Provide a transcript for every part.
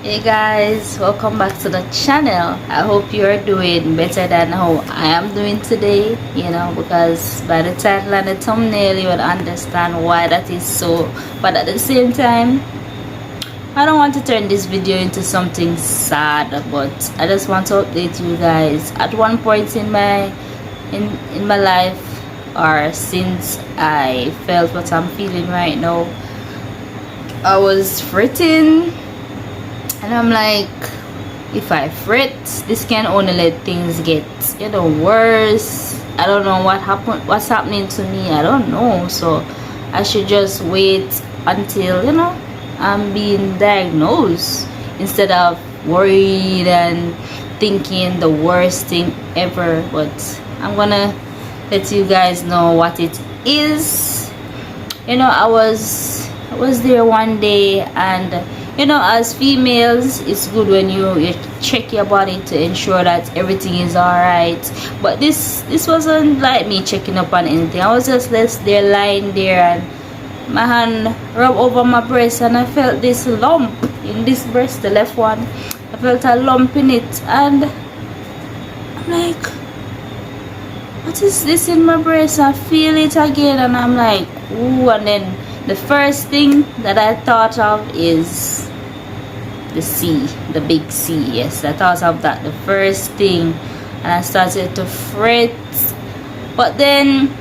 Hey guys, welcome back to the channel. I hope you are doing better than how I am doing today, because by the title and the thumbnail you will understand why that is so. But at the same time, I don't want to turn this video into something sad, but I just want to update you guys. At one point in my life, or since I felt what I'm feeling right now, I was fretting. And I'm like, if I fret, this can only let things get, worse. I don't know what's happening to me. I don't know. So I should just wait until, I'm being diagnosed instead of worried and thinking the worst thing ever. But I'm gonna let you guys know what it is. I was there one day, and as females, it's good when you check your body to ensure that everything is all right. But this wasn't like me checking up on anything. I was just there lying there, and my hand rubbed over my breast, and I felt this lump in this breast, the left one. I felt a lump in it, and I'm like, what is this in my breast? I feel it again, and I'm like, ooh. And then the first thing that I thought of is the C, the big C. Yes, I thought of that the first thing, and I started to fret. But then,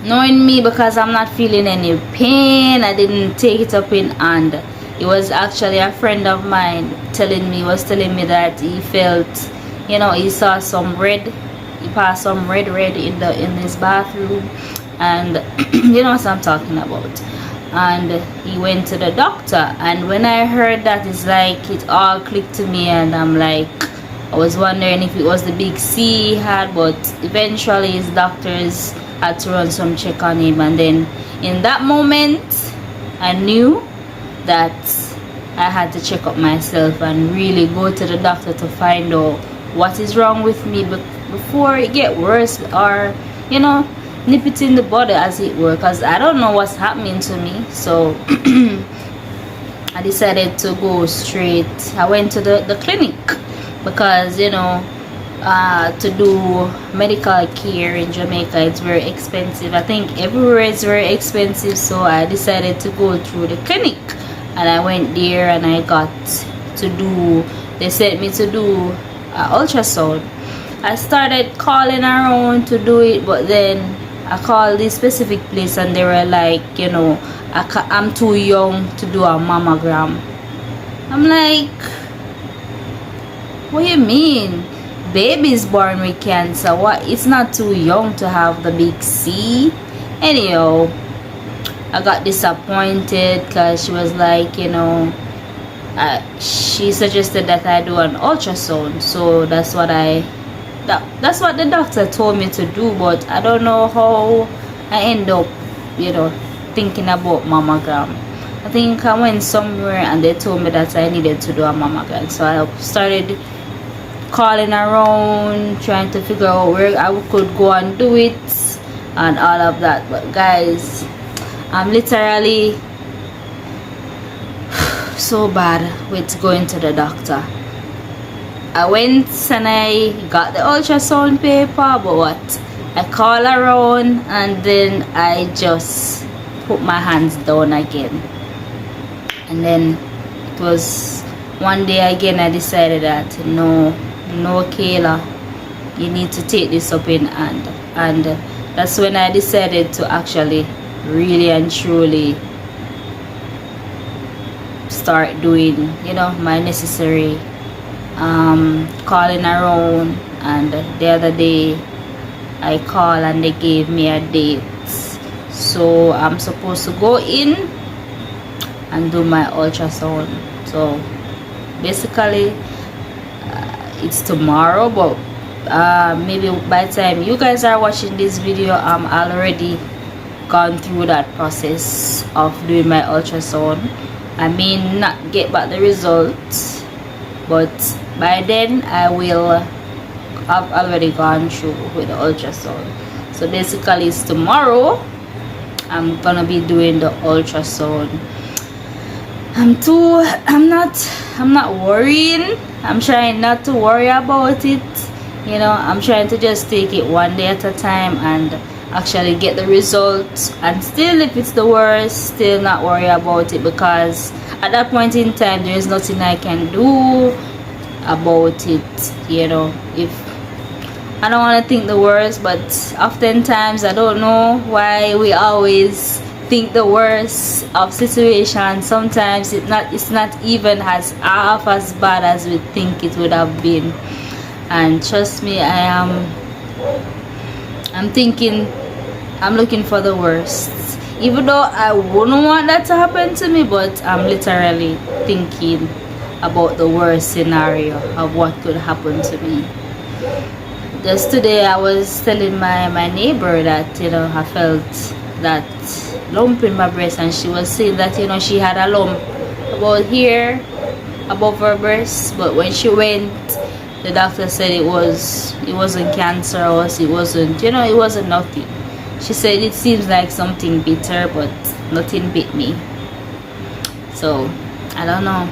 knowing me, because I'm not feeling any pain, I didn't take it up in hand. It was actually a friend of mine telling me that he felt, he saw some red. He passed some red in his bathroom, and what I'm talking about. And he went to the doctor, and when I heard that, it's like it all clicked to me, and I'm like, I was wondering if it was the big C he had. But eventually his doctors had to run some check on him, and then in that moment I knew that I had to check up myself and really go to the doctor to find out what is wrong with me before it get worse, or nip it in the bud, as it were, because I don't know what's happening to me. So I decided to go straight. I went to the clinic, because to do medical care in Jamaica, it's very expensive. I think everywhere is very expensive, so I decided to go through the clinic, and I went there, and I got to do, they sent me to do ultrasound. I started calling around to do it, but then I called this specific place, and they were like, I'm too young to do a mammogram. I'm like, what do you mean? Babies born with cancer, what? It's not too young to have the big C. Anyhow, I got disappointed, because she was like, she suggested that I do an ultrasound. So that's what that's what the doctor told me to do. But I don't know how I end up thinking about mammogram. I think I went somewhere and they told me that I needed to do a mammogram, so I started calling around, trying to figure out where I could go and do it and all of that. But guys, I'm literally so bad with going to the doctor. I went and I got the ultrasound paper, but what? I call around, and then I just put my hands down again. And then it was one day again, I decided that no, Kayla, you need to take this up in hand. And that's when I decided to actually really and truly start doing my necessary calling around. And the other day I called, and they gave me a date, so I'm supposed to go in and do my ultrasound. So basically it's tomorrow, but maybe by the time you guys are watching this video, I'm already gone through that process of doing my ultrasound. I may not get back the results, but by then I will have already gone through with the ultrasound. So basically it's tomorrow I'm gonna be doing the ultrasound. I'm not worrying. I'm trying not to worry about it. I'm trying to just take it one day at a time and actually get the results, and still if it's the worst, still not worry about it, because at that point in time there is nothing I can do about it. If I don't want to think the worst, but oftentimes I don't know why we always think the worst of situations. Sometimes it's not even as half as bad as we think it would have been. And trust me, I'm looking for the worst, even though I wouldn't want that to happen to me, but I'm literally thinking about the worst scenario of what could happen to me. Just today I was telling my neighbor that I felt that lump in my breast, and she was saying that she had a lump about here above her breast, but when she went, the doctor said it wasn't cancer, or it wasn't nothing. She said it seems like something bit her, but nothing bit me. So I don't know,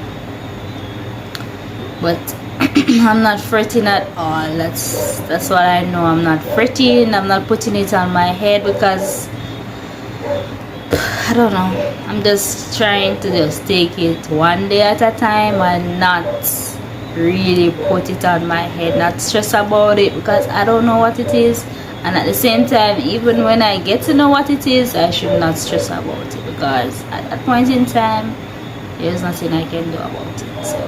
but I'm not fretting at all. That's what I know. I'm not fretting. I'm not putting it on my head, because I don't know. I'm just trying to just take it one day at a time and not really put it on my head, not stress about it, because I don't know what it is. And at the same time, even when I get to know what it is, I should not stress about it, because at that point in time there's nothing I can do about it. So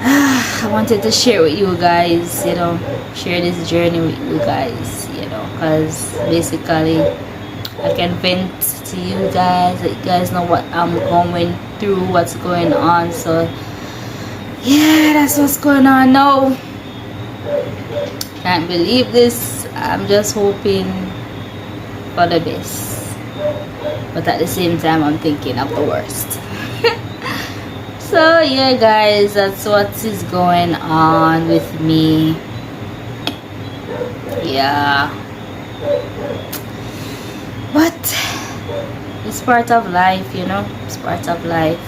I wanted to share with you guys, share this journey with you guys, because basically I can vent to you guys, let you guys know what I'm going through, what's going on. So yeah, that's what's going on now. Can't believe this. I'm just hoping for the best, but at the same time I'm thinking of the worst. So yeah guys, that's what is going on with me. Yeah, but it's part of life. It's part of life.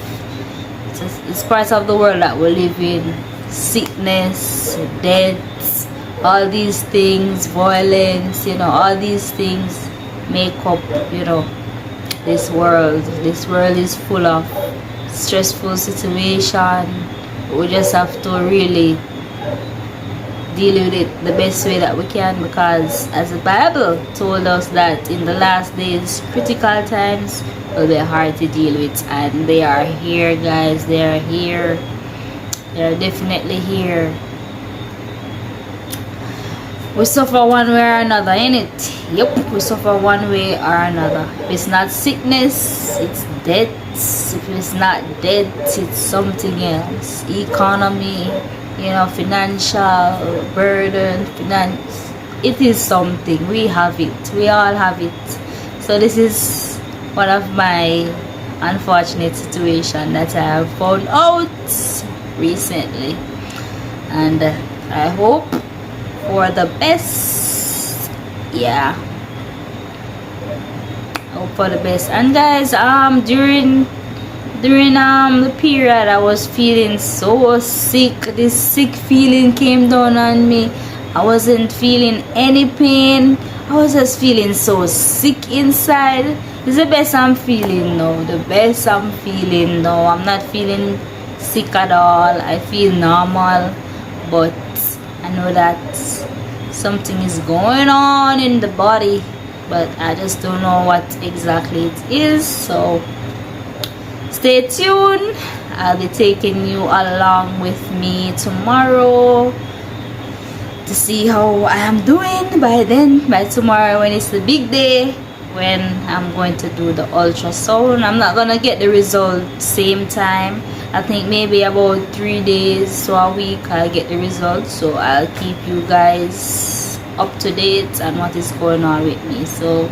It's part of the world that we live in. Sickness, death, all these things, violence, all these things make up this world. This world is full of stressful situation. We just have to really deal with it the best way that we can, because as the Bible told us that in the last days critical times will be hard to deal with, and they are here guys. They are here. They are definitely here. We suffer one way or another, innit? Yep, we suffer one way or another. If it's not sickness, it's death. If it's not death, it's something else. Economy, financial burden, finance. It is something. We have it. We all have it. So this is one of my unfortunate situation that I have found out recently, and I hope for the best. Yeah, hope for the best. And guys, during the period I was feeling so sick. This sick feeling came down on me. I wasn't feeling any pain. I was just feeling so sick inside. It's the best I'm feeling now. The best I'm feeling now. I'm not feeling sick at all. I feel normal, but I know that something is going on in the body, but I just don't know what exactly it is. So stay tuned. I'll be taking you along with me tomorrow to see how I am doing. By tomorrow, when it's the big day, when I'm going to do the ultrasound, I'm not gonna get the result same time. I think maybe about 3 days to a week I'll get the results. So I'll keep you guys up to date on what is going on with me. So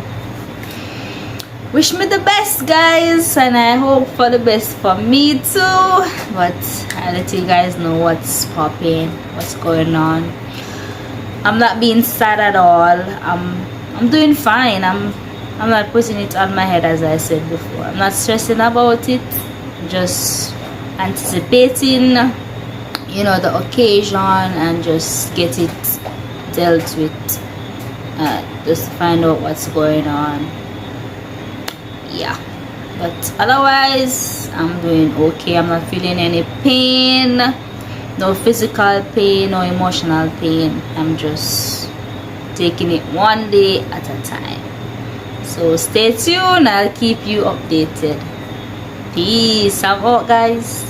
wish me the best guys, and I hope for the best for me too. But I'll let you guys know what's popping, what's going on. I'm not being sad at all. I'm doing fine. I'm I'm not putting it on my head, as I said before. I'm not stressing about it, just anticipating, you know, the occasion, and just get it dealt with, just find out what's going on. Yeah, but otherwise I'm doing okay. I'm not feeling any pain, no physical pain, no emotional pain. I'm just taking it one day at a time. So stay tuned, I'll keep you updated. Peace. I'm out, guys.